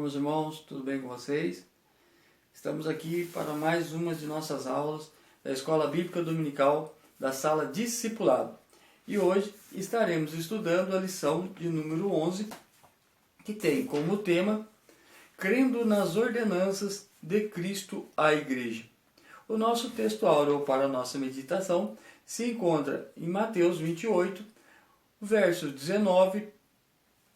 meus irmãos, tudo bem com vocês? Estamos aqui para mais uma de nossas aulas da Escola Bíblica Dominical da Sala Discipulado. E hoje estaremos estudando a lição de número 11, que tem como tema Crendo nas ordenanças de Cristo à Igreja. O nosso texto áureo para a nossa meditação se encontra em Mateus 28, versos 19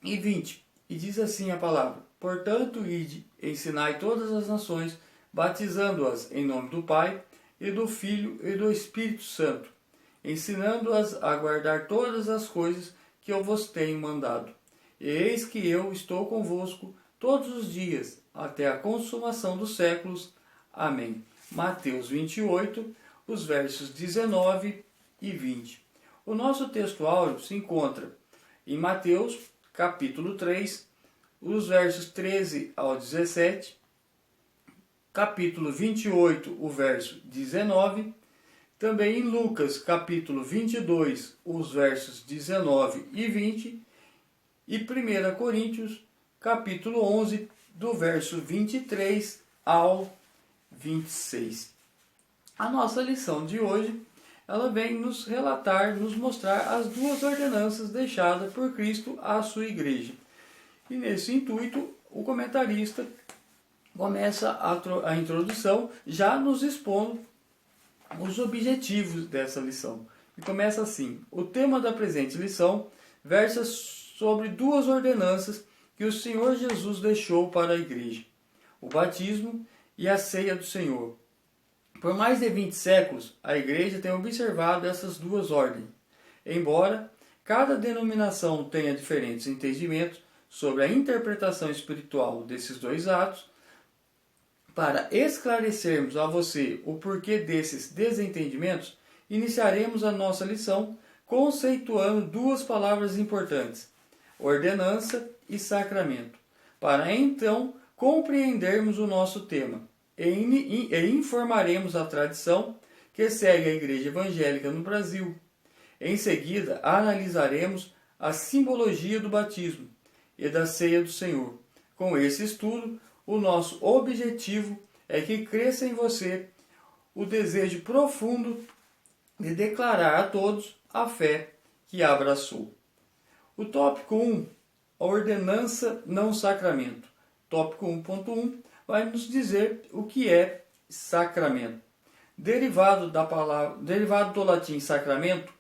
e 20. E diz assim a palavra: Portanto, ide, ensinai todas as nações, batizando-as em nome do Pai, e do Filho e do Espírito Santo, ensinando-as a guardar todas as coisas que eu vos tenho mandado. E eis que eu estou convosco todos os dias, até a consumação dos séculos. Amém. Mateus 28, os versos 19 e 20. O nosso texto áureo se encontra em Mateus, capítulo 3, os versos 13 ao 17, capítulo 28, o verso 19, também em Lucas, capítulo 22, os versos 19 e 20, e 1 Coríntios, capítulo 11, do verso 23 ao 26. A nossa lição de hoje, ela vem nos relatar, nos mostrar as duas ordenanças deixadas por Cristo à sua igreja. E nesse intuito, o comentarista começa a introdução já nos expondo os objetivos dessa lição. E começa assim: o tema da presente lição versa sobre duas ordenanças que o Senhor Jesus deixou para a igreja: o batismo e a ceia do Senhor. Por mais de 20 séculos, a igreja tem observado essas duas ordens. Embora cada denominação tenha diferentes entendimentos sobre a interpretação espiritual desses dois atos, para esclarecermos a você o porquê desses desentendimentos, iniciaremos a nossa lição conceituando duas palavras importantes: ordenança e sacramento, para então compreendermos o nosso tema. E informaremos a tradição que segue a Igreja Evangélica no Brasil. Em seguida, analisaremos a simbologia do batismo e da ceia do Senhor. Com esse estudo, o nosso objetivo é que cresça em você o desejo profundo de declarar a todos a fé que abraçou. O tópico 1, a ordenança não sacramento. Tópico 1.1 vai nos dizer o que é sacramento. Derivado do latim sacramento,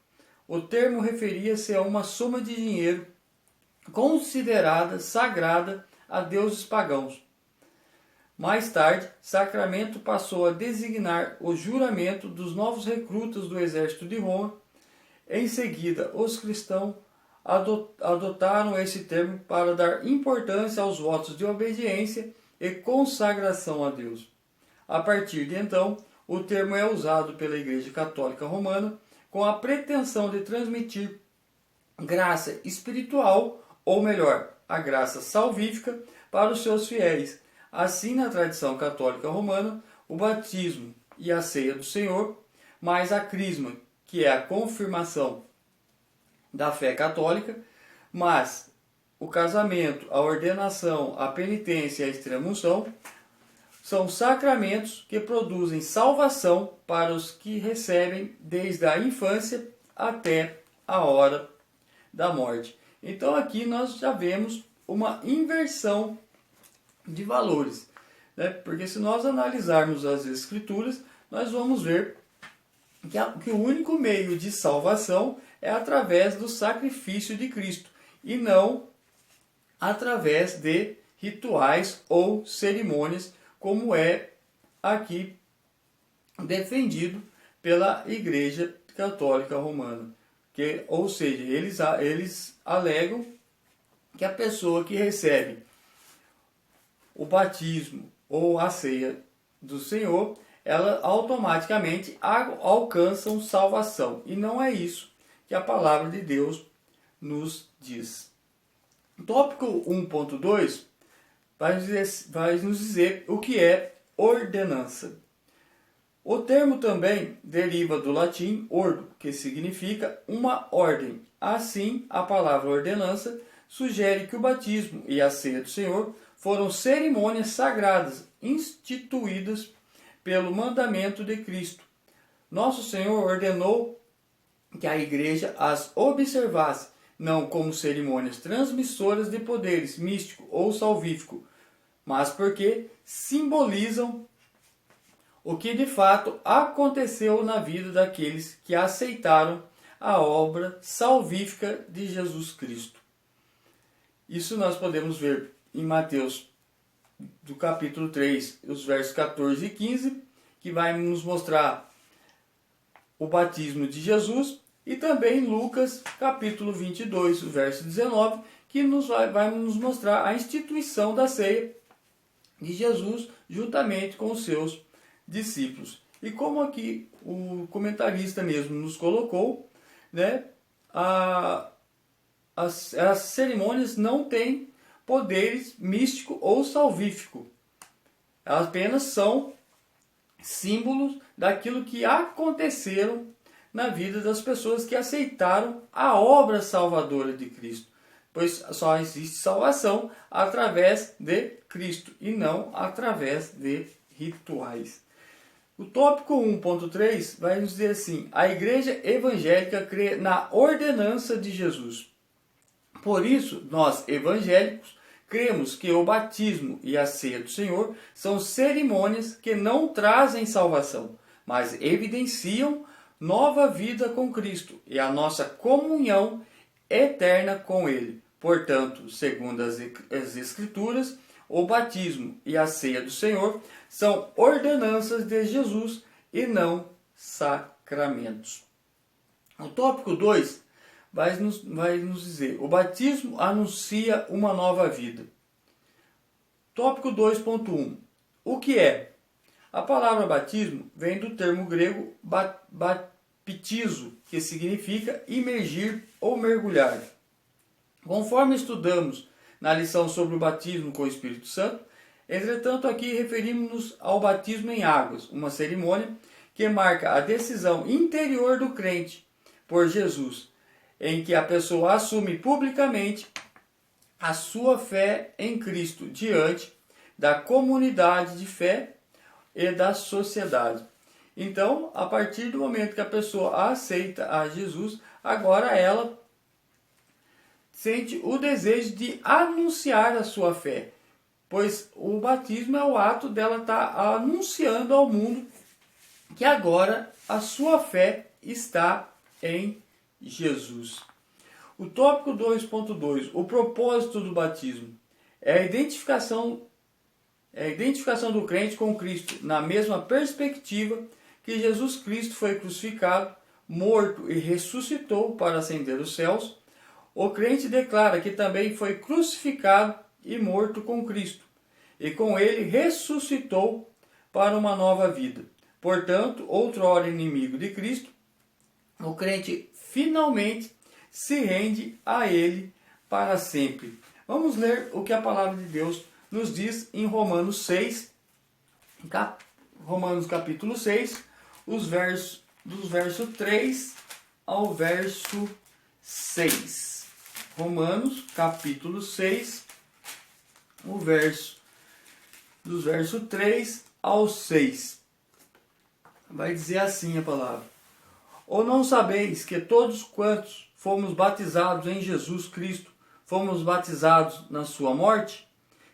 o termo referia-se a uma soma de dinheiro considerada sagrada a deuses pagãos. Mais tarde, sacramento passou a designar o juramento dos novos recrutas do exército de Roma. Em seguida, os cristãos adotaram esse termo para dar importância aos votos de obediência e consagração a Deus. A partir de então, o termo é usado pela Igreja Católica Romana com a pretensão de transmitir graça espiritual, ou melhor, a graça salvífica, para os seus fiéis. Assim, na tradição católica romana, o batismo e a ceia do Senhor, mais a crisma, que é a confirmação da fé católica, mas o casamento, a ordenação, a penitência e a extrema-unção são sacramentos que produzem salvação para os que recebem desde a infância até a hora da morte. Então aqui nós já vemos uma inversão de valores, né? Porque se nós analisarmos as Escrituras, nós vamos ver que o único meio de salvação é através do sacrifício de Cristo e não através de rituais ou cerimônias, como é aqui defendido pela Igreja Católica Romana. Ou seja, eles alegam que a pessoa que recebe o batismo ou a ceia do Senhor, ela automaticamente alcançam salvação. E não é isso que a palavra de Deus nos diz. Tópico 1.2 vai nos dizer o que é ordenança. O termo também deriva do latim ordo, que significa uma ordem. Assim, a palavra ordenança sugere que o batismo e a ceia do Senhor foram cerimônias sagradas instituídas pelo mandamento de Cristo. Nosso Senhor ordenou que a igreja as observasse, não como cerimônias transmissoras de poderes místico ou salvífico, mas porque simbolizam o que de fato aconteceu na vida daqueles que aceitaram a obra salvífica de Jesus Cristo. Isso nós podemos ver em Mateus, do capítulo 3, os versos 14 e 15, que vai nos mostrar o batismo de Jesus, e também Lucas, capítulo 22, o verso 19, que vai nos mostrar a instituição da ceia de Jesus juntamente com os seus discípulos. E como aqui o comentarista mesmo nos colocou, né, as cerimônias não têm poderes místico ou salvífico. Elas apenas são símbolos daquilo que aconteceram na vida das pessoas que aceitaram a obra salvadora de Cristo. Pois só existe salvação através de Cristo e não através de rituais. O tópico 1.3 vai nos dizer assim: a igreja evangélica crê na ordenança de Jesus. Por isso, nós evangélicos cremos que o batismo e a ceia do Senhor são cerimônias que não trazem salvação, mas evidenciam nova vida com Cristo e a nossa comunhão eterna com Ele. Portanto, segundo as Escrituras, o batismo e a ceia do Senhor são ordenanças de Jesus e não sacramentos. O tópico 2 vai nos dizer: o batismo anuncia uma nova vida. Tópico 2.1. O que é? A palavra batismo vem do termo grego baptizo, que significa imergir ou mergulhar. Conforme estudamos na lição sobre o batismo com o Espírito Santo, entretanto aqui referimos-nos ao batismo em águas, uma cerimônia que marca a decisão interior do crente por Jesus, em que a pessoa assume publicamente a sua fé em Cristo diante da comunidade de fé e da sociedade. Então, a partir do momento que a pessoa aceita a Jesus, agora ela sente o desejo de anunciar a sua fé, pois o batismo é o ato dela estar anunciando ao mundo que agora a sua fé está em Jesus. O tópico 2.2, o propósito do batismo, é a identificação do crente com Cristo, na mesma perspectiva que Jesus Cristo foi crucificado, morto e ressuscitou para ascender os céus. O crente declara que também foi crucificado e morto com Cristo, e com ele ressuscitou para uma nova vida. Portanto, outrora inimigo de Cristo, o crente finalmente se rende a ele para sempre. Vamos ler o que a palavra de Deus nos diz em Romanos 6, Romanos capítulo 6, dos versos 3 ao verso 6. Romanos capítulo 6, dos versos 3 ao 6. Vai dizer assim a palavra: ou não sabeis que todos quantos fomos batizados em Jesus Cristo, fomos batizados na sua morte?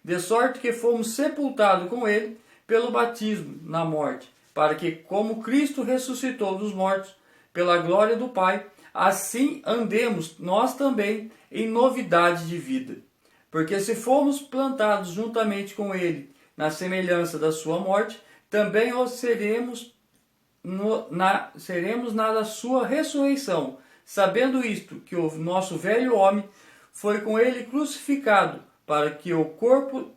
De sorte que fomos sepultados com ele pelo batismo na morte, para que, como Cristo ressuscitou dos mortos pela glória do Pai, assim andemos nós também em novidade de vida. Porque se fomos plantados juntamente com ele na semelhança da sua morte, também o seremos na da sua ressurreição, sabendo isto, que o nosso velho homem foi com ele crucificado, para que o corpo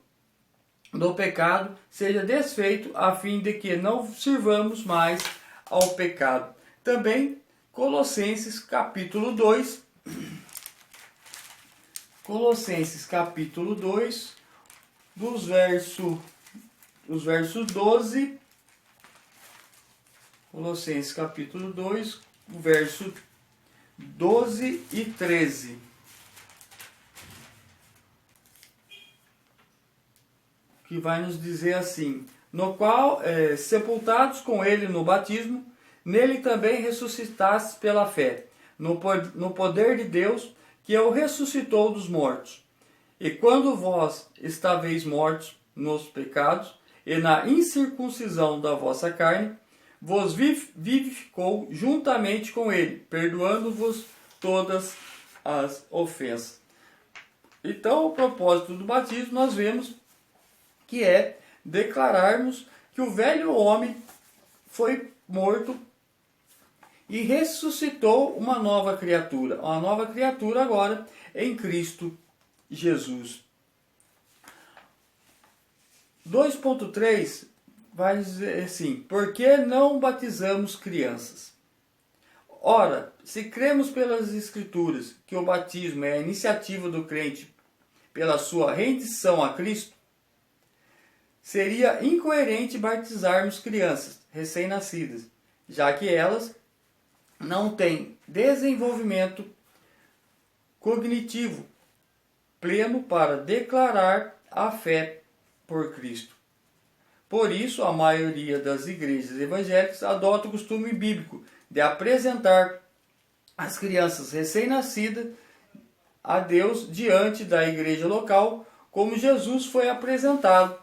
do pecado seja desfeito, a fim de que não sirvamos mais ao pecado. Também Colossenses capítulo 2, dos versos 12, Colossenses capítulo 2, verso 12 e 13. que vai nos dizer assim: no qual, sepultados com ele no batismo, nele também ressuscitastes pela fé, no poder de Deus, que o ressuscitou dos mortos. E quando vós estáveis mortos nos pecados, e na incircuncisão da vossa carne, vos vivificou juntamente com ele, perdoando-vos todas as ofensas. Então, o propósito do batismo, nós vemos que é declararmos que o velho homem foi morto e ressuscitou uma nova criatura agora em Cristo Jesus. 2.3 vai dizer assim: por que não batizamos crianças? Ora, se cremos pelas Escrituras que o batismo é a iniciativa do crente pela sua rendição a Cristo, seria incoerente batizarmos crianças recém-nascidas, já que elas não têm desenvolvimento cognitivo pleno para declarar a fé por Cristo. Por isso, a maioria das igrejas evangélicas adota o costume bíblico de apresentar as crianças recém-nascidas a Deus diante da igreja local, como Jesus foi apresentado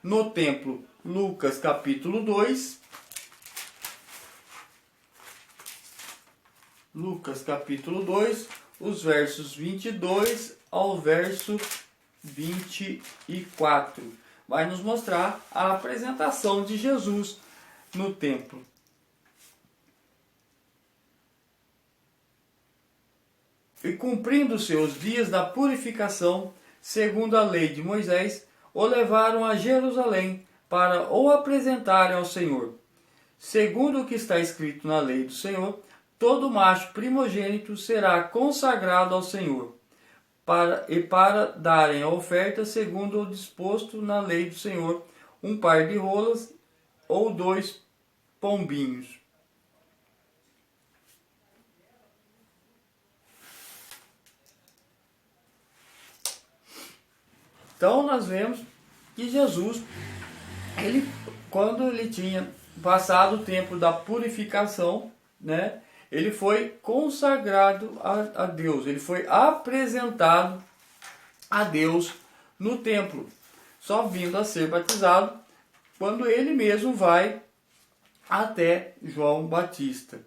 no templo. Lucas capítulo 2. Lucas capítulo 2, os versos 22 ao verso 24. Vai nos mostrar a apresentação de Jesus no templo. E cumprindo seus dias da purificação, segundo a lei de Moisés, o levaram a Jerusalém para o apresentarem ao Senhor. Segundo o que está escrito na lei do Senhor, todo macho primogênito será consagrado ao Senhor, para darem a oferta segundo o disposto na lei do Senhor, um par de rolas ou 2 pombinhos. Então nós vemos que Jesus, quando ele tinha passado o tempo da purificação, né, ele foi consagrado a Deus, ele foi apresentado a Deus no templo, só vindo a ser batizado quando ele mesmo vai até João Batista.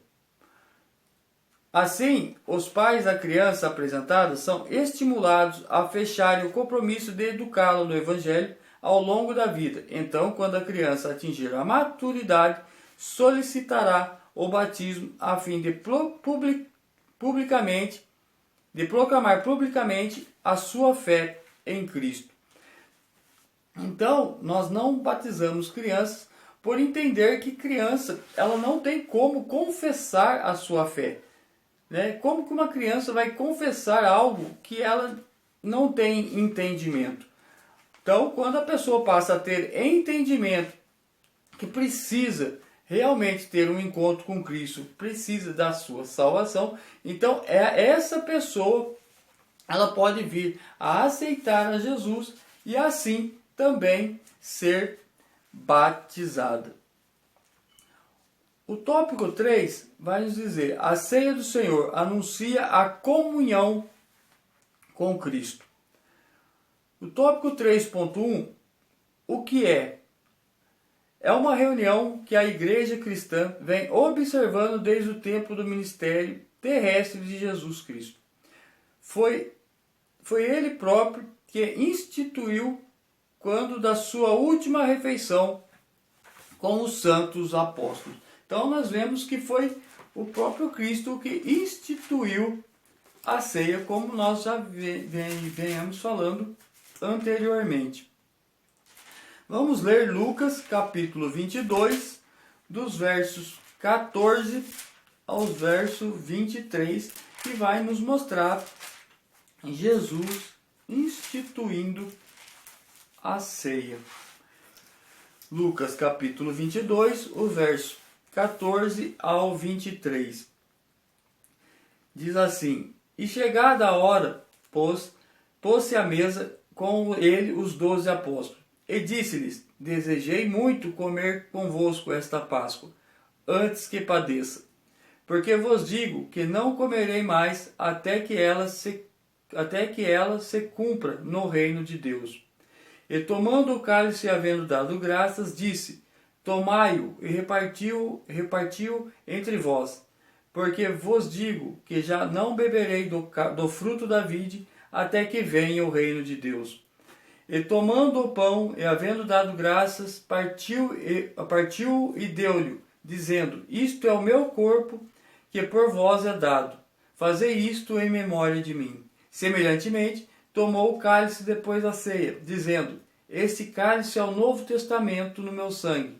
Assim, os pais da criança apresentada são estimulados a fecharem o compromisso de educá-la no Evangelho ao longo da vida. Então, quando a criança atingir a maturidade, solicitará o batismo a fim de proclamar publicamente a sua fé em Cristo. Então, nós não batizamos crianças por entender que criança ela não tem como confessar a sua fé. Né? Como que uma criança vai confessar algo que ela não tem entendimento? Então, quando a pessoa passa a ter entendimento que precisa realmente ter um encontro com Cristo, precisa da sua salvação, então essa pessoa ela pode vir a aceitar a Jesus e assim também ser batizada. O tópico 3 vai nos dizer: a ceia do Senhor anuncia a comunhão com Cristo. O tópico 3.1, o que é? É uma reunião que a igreja cristã vem observando desde o tempo do ministério terrestre de Jesus Cristo. Foi ele próprio que instituiu quando da sua última refeição com os santos apóstolos. Então nós vemos que foi o próprio Cristo que instituiu a ceia, como nós já venhamos falando anteriormente. Vamos ler Lucas capítulo 22, dos versos 14 aos versos 23, que vai nos mostrar Jesus instituindo a ceia. Lucas capítulo 22, o verso 14 ao 23. Diz assim: e chegada a hora, pôs-se à mesa com ele os 12 apóstolos. E disse-lhes: Desejei muito comer convosco esta Páscoa, antes que padeça. Porque vos digo que não comerei mais até que ela se cumpra no reino de Deus. E tomando o cálice e havendo dado graças, disse: Tomai-o e repartiu entre vós. Porque vos digo que já não beberei do fruto da vide até que venha o reino de Deus. E tomando o pão e havendo dado graças, partiu e deu-lhe, dizendo: Isto é o meu corpo, que por vós é dado. Fazei isto em memória de mim. Semelhantemente, tomou o cálice depois da ceia, dizendo: Este cálice é o novo testamento no meu sangue,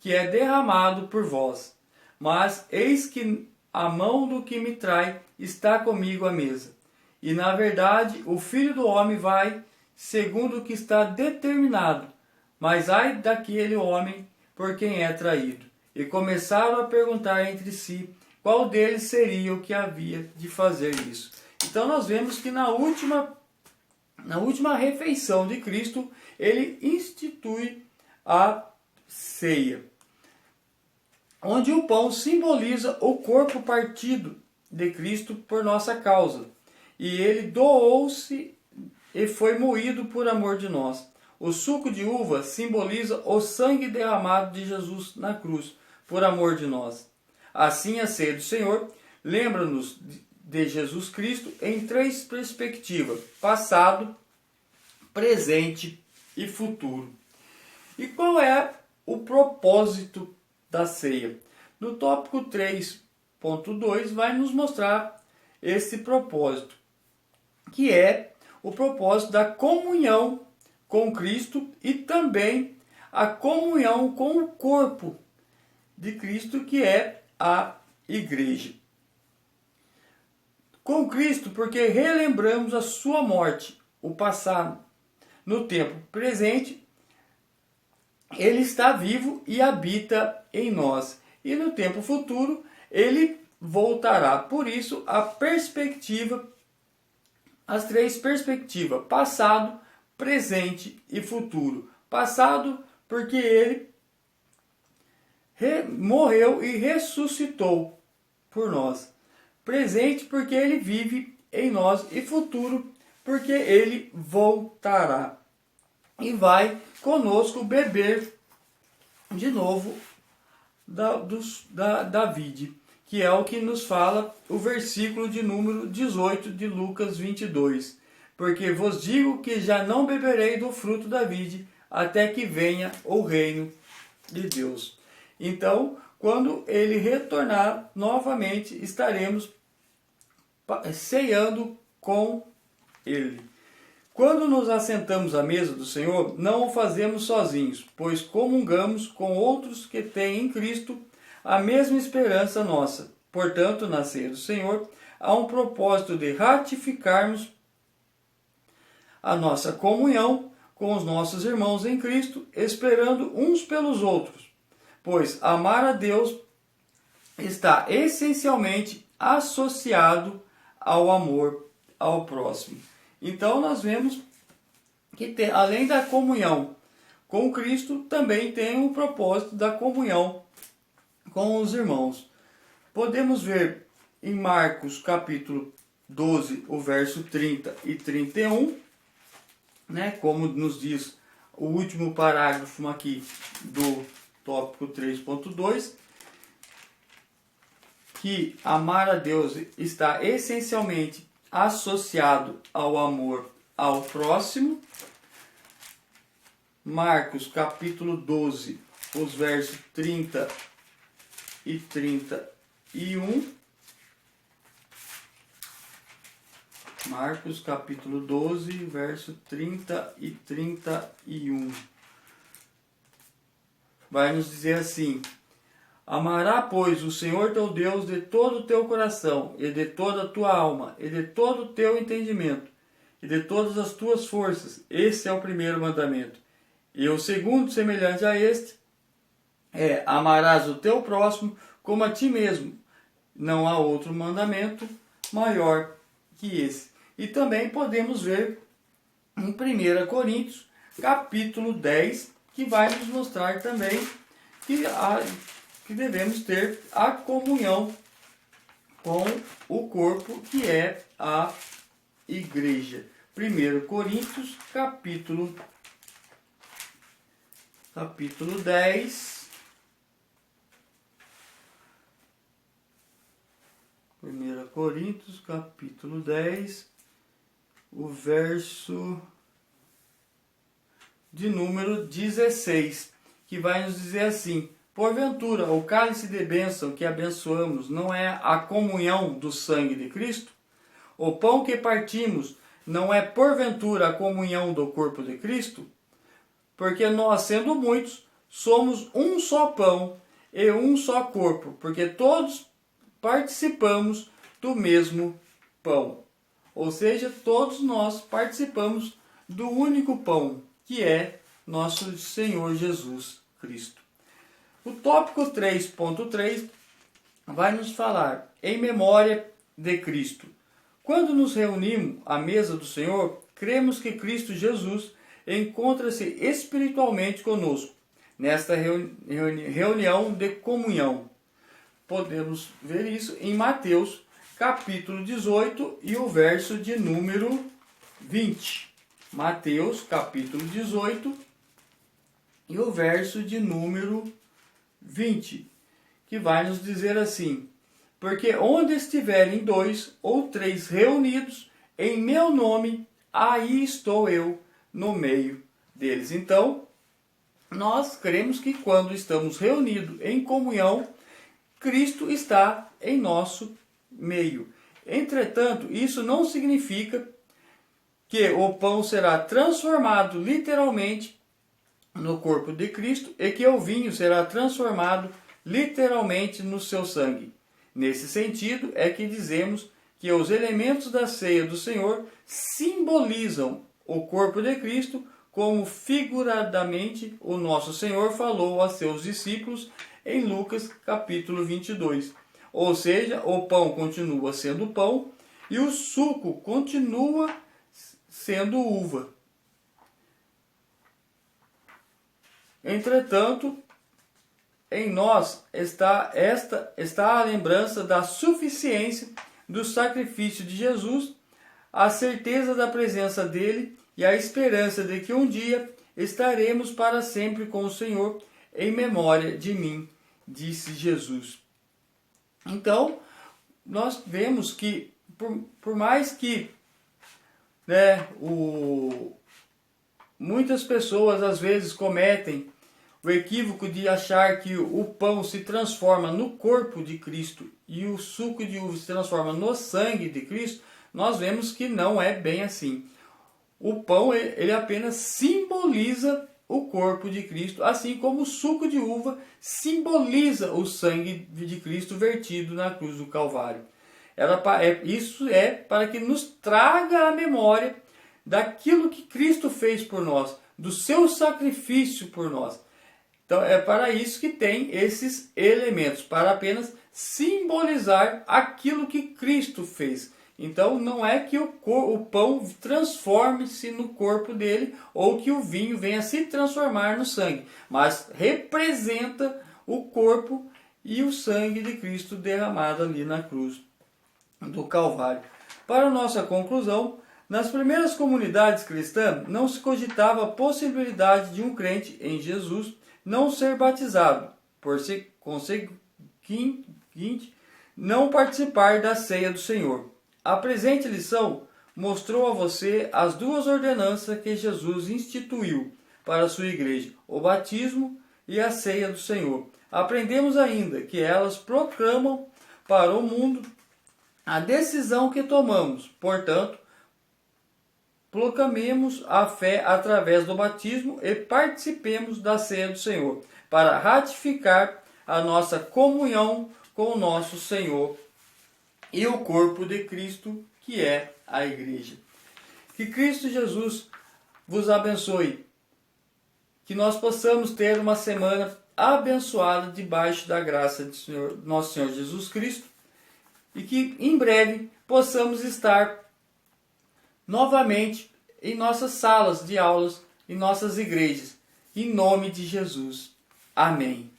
que é derramado por vós. Mas eis que a mão do que me trai está comigo à mesa. E na verdade, o Filho do Homem vai segundo o que está determinado. Mas ai daquele homem por quem é traído. E começaram a perguntar entre si qual deles seria o que havia de fazer isso. Então nós vemos que na última refeição de Cristo, ele institui a ceia, onde o pão simboliza o corpo partido de Cristo por nossa causa. E ele doou-se e foi moído por amor de nós. O suco de uva simboliza o sangue derramado de Jesus na cruz por amor de nós. Assim, a ceia do Senhor lembra-nos de Jesus Cristo em três perspectivas: passado, presente e futuro. E qual é o propósito da ceia? No tópico 3.2 vai nos mostrar esse propósito, que é o propósito da comunhão com Cristo e também a comunhão com o corpo de Cristo, que é a igreja. Com Cristo, porque relembramos a sua morte, o passado. No tempo presente, ele está vivo e habita em nós. E no tempo futuro, ele voltará. Por isso, as três perspectivas: passado, presente e futuro. Passado, porque ele morreu e ressuscitou por nós. Presente, porque ele vive em nós. E futuro, porque ele voltará e vai conosco beber de novo da vide, que é o que nos fala o versículo de número 18 de Lucas 22. Porque vos digo que já não beberei do fruto da vide até que venha o reino de Deus. Então, quando ele retornar novamente, estaremos ceando com ele. Quando nos assentamos à mesa do Senhor, não o fazemos sozinhos, pois comungamos com outros que têm em Cristo a mesma esperança nossa. Portanto, na ceia do Senhor, há um propósito de ratificarmos a nossa comunhão com os nossos irmãos em Cristo, esperando uns pelos outros, pois amar a Deus está essencialmente associado ao amor ao próximo. Então nós vemos que além da comunhão com Cristo, também tem o propósito da comunhão com os irmãos. Podemos ver em Marcos capítulo 12, o verso 30 e 31, como nos diz o último parágrafo aqui do tópico 3.2, que amar a Deus está essencialmente associado ao amor ao próximo. Marcos capítulo 12, os versos 30 e 31. Marcos capítulo 12, verso 30 e 31. Vai nos dizer assim: Amará, pois, o Senhor teu Deus de todo o teu coração, e de toda a tua alma, e de todo o teu entendimento, e de todas as tuas forças. Esse é o primeiro mandamento. E o segundo, semelhante a este, é: amarás o teu próximo como a ti mesmo. Não há outro mandamento maior que esse. E também podemos ver em 1 Coríntios, capítulo 10, que vai nos mostrar também que devemos ter a comunhão com o corpo, que é a igreja. 1 Coríntios, capítulo 10. 1 Coríntios, capítulo 10, o verso de número 16, que vai nos dizer assim: porventura, o cálice de bênção que abençoamos não é a comunhão do sangue de Cristo? O pão que partimos não é porventura a comunhão do corpo de Cristo? Porque nós, sendo muitos, somos um só pão e um só corpo, porque todos participamos do mesmo pão. Ou seja, todos nós participamos do único pão, que é nosso Senhor Jesus Cristo. O tópico 3.3 vai nos falar em memória de Cristo. Quando nos reunimos à mesa do Senhor, cremos que Cristo Jesus encontra-se espiritualmente conosco, nesta reunião de comunhão. Podemos ver isso em Mateus, capítulo 18 e o verso de número 20. Mateus, capítulo 18 e o verso de número 20, que vai nos dizer assim: porque onde estiverem 2 ou 3 reunidos em meu nome, aí estou eu no meio deles. Então, nós cremos que quando estamos reunidos em comunhão, Cristo está em nosso meio. Entretanto, isso não significa que o pão será transformado literalmente no corpo de Cristo e que o vinho será transformado literalmente no seu sangue. Nesse sentido é que dizemos que os elementos da ceia do Senhor simbolizam o corpo de Cristo, como figuradamente o nosso Senhor falou a seus discípulos em Lucas capítulo 22. Ou seja, o pão continua sendo pão e o suco continua sendo uva. Entretanto, em nós está a lembrança da suficiência do sacrifício de Jesus, a certeza da presença dele e a esperança de que um dia estaremos para sempre com o Senhor, em memória de mim, disse Jesus. Então, nós vemos que, por mais que muitas pessoas às vezes cometem o equívoco de achar que o pão se transforma no corpo de Cristo e o suco de uva se transforma no sangue de Cristo, nós vemos que não é bem assim. O pão ele apenas simboliza o corpo de Cristo, assim como o suco de uva simboliza o sangue de Cristo vertido na cruz do Calvário. Isso é para que nos traga a memória daquilo que Cristo fez por nós, do seu sacrifício por nós. Então é para isso que tem esses elementos, para apenas simbolizar aquilo que Cristo fez. Então não é que o pão transforme-se no corpo dele ou que o vinho venha se transformar no sangue, mas representa o corpo e o sangue de Cristo derramado ali na cruz do Calvário. Para nossa conclusão, nas primeiras comunidades cristãs não se cogitava a possibilidade de um crente em Jesus não ser batizado, por conseguinte, não participar da ceia do Senhor. A presente lição mostrou a você as duas ordenanças que Jesus instituiu para a sua igreja, o batismo e a ceia do Senhor. Aprendemos ainda que elas proclamam para o mundo a decisão que tomamos. Portanto, proclamemos a fé através do batismo e participemos da ceia do Senhor, para ratificar a nossa comunhão com o nosso Senhor e o corpo de Cristo, que é a igreja. Que Cristo Jesus vos abençoe, que nós possamos ter uma semana abençoada debaixo da graça do nosso Senhor Jesus Cristo e que em breve possamos estar novamente em nossas salas de aulas em nossas igrejas. Em nome de Jesus. Amém.